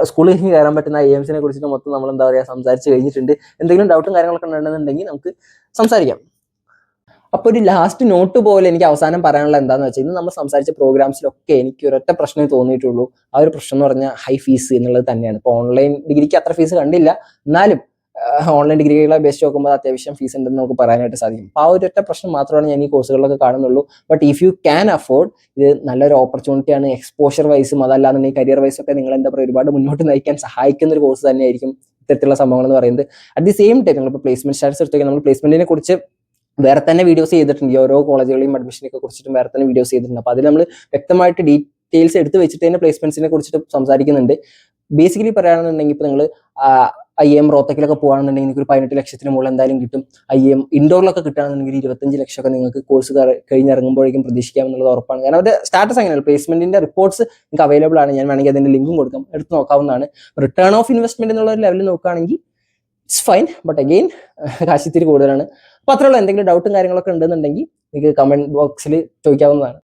സ്കൂളിൽ കയറാൻ പറ്റുന്ന IIMസിനെ കുറിച്ചിട്ട് മൊത്തം നമ്മൾ എന്താ പറയുക സംസാരിച്ച് കഴിഞ്ഞിട്ടുണ്ട്. എന്തെങ്കിലും ഡൗട്ടും കാര്യങ്ങളൊക്കെ ഉണ്ടെന്നുണ്ടെങ്കിൽ നമുക്ക് സംസാരിക്കാം. അപ്പോൾ ഒരു ലാസ്റ്റ് നോട്ട് പോലെ എനിക്ക് അവസാനം പറയാനുള്ള എന്താണെന്ന് വെച്ചാൽ, ഇന്ന് നമ്മൾ സംസാരിച്ച പ്രോഗ്രാംസിലൊക്കെ എനിക്ക് ഒരൊറ്റ പ്രശ്നമേ തോന്നിയിട്ടുള്ളൂ. ആ ഒരു പ്രശ്നം എന്ന് പറഞ്ഞാൽ ഹൈ ഫീസ് എന്നുള്ളത് തന്നെയാണ്. ഇപ്പോൾ ഓൺലൈൻ ഡിഗ്രിക്ക് അത്ര ഫീസ് കണ്ടില്ല, എന്നാലും ഓൺലൈൻ ഡിഗ്രികളെ ബേസ് നോക്കുമ്പോൾ അത്യാവശ്യം ഫീസ് ഉണ്ടെന്ന് നമുക്ക് പറയാനായിട്ട് സാധിക്കും. അപ്പോൾ ആ ഒരു ഒറ്റ പ്രശ്നം മാത്രമാണ് ഞാൻ ഈ കോഴ്സുകളിലൊക്കെ കാണുന്നുള്ളൂ. But if you can afford, ഇത് നല്ലൊരു ഓപ്പർച്യൂണിറ്റിയാണ്. എക്സ്പോഷർ വൈസും അതല്ലാന്നുണ്ടെങ്കിൽ കരിയർ വൈസും ഒക്കെ നിങ്ങൾ എന്താ പറയുക ഒരുപാട് മുന്നോട്ട് നയിക്കാൻ സഹായിക്കുന്ന ഒരു കോഴ്സ് തന്നെയായിരിക്കും ഇത്തരത്തിലുള്ള സംഭവങ്ങൾ എന്ന് പറയുന്നത്. അറ്റ് ദി സെയിം ടൈം നമ്മളിപ്പോൾ പ്ലേസ്മെന്റ് സ്റ്റാറ്റസ് എടുത്തു, നമ്മൾ പ്ലേസ്മെന്റിനെ കുറിച്ച് വേറെ തന്നെ വീഡിയോസ് ചെയ്തിട്ടുണ്ട്. ഈ ഓരോ കോളേജുകളെയും അഡ്മിഷനൊക്കെ കുറിച്ചിട്ടും വേറെ തന്നെ വീഡിയോസ് ചെയ്തിട്ടുണ്ട്. അപ്പോൾ അതിൽ നമ്മൾ വ്യക്തമായിട്ട് ഡീറ്റെയിൽസ് എടുത്ത് വെച്ചിട്ട് തന്നെ പ്ലേസ്മെന്റ്സിനെ കുറിച്ചിട്ട് സംസാരിക്കുന്നുണ്ട്. ബേസിക്കലി പറയുകയാണെന്നുണ്ടെങ്കിൽ ഇപ്പോൾ നിങ്ങൾ IIM റോത്തക്കിലൊക്കെ പോകുകയാണെന്നുണ്ടെങ്കിൽ നിങ്ങൾക്ക് ഒരു 18 ലക്ഷത്തിന് മുകളിൽ എന്തായാലും കിട്ടും. IIM ഇൻഡോറിലൊക്കെ കിട്ടുകയാണെന്നുണ്ടെങ്കിൽ 25 ലക്ഷമൊക്കെ നിങ്ങൾക്ക് കോഴ്സ് കഴിഞ്ഞിറങ്ങുമ്പോഴേക്കും പ്രതീക്ഷിക്കാം എന്നുള്ളത് ഉറപ്പാണ്. കാരണം അവരുടെ സ്റ്റാറ്റസ് അങ്ങനെയാണ്. പ്ലേസ്മെന്റിന്റെ റിപ്പോർട്ട്സ് നിങ്ങൾക്ക് അവൈലബിൾ ആണ്. ഞാൻ വേണമെങ്കിൽ അതിന്റെ ലിങ്കും കൊടുക്കാം, എടുത്ത് നോക്കാവുന്നതാണ്. റിട്ടേൺ ഓഫ് ഇൻവെസ്റ്റ്മെന്റ് എന്നുള്ള ഒരു ലെവലിൽ നോക്കുകയാണെങ്കിൽ ഇറ്റ്സ് ഫൈൻ, ബട്ട് അഗെയിൻ കാശിത്തിരി കൂടുതലാണ്. അപ്പോൾ അത്രയുള്ള എന്തെങ്കിലും ഡൗട്ടും കാര്യങ്ങളൊക്കെ ഉണ്ടെന്നുണ്ടെങ്കിൽ നിങ്ങൾക്ക് കമന്റ് ബോക്സിൽ ചോദിക്കാവുന്നതാണ്.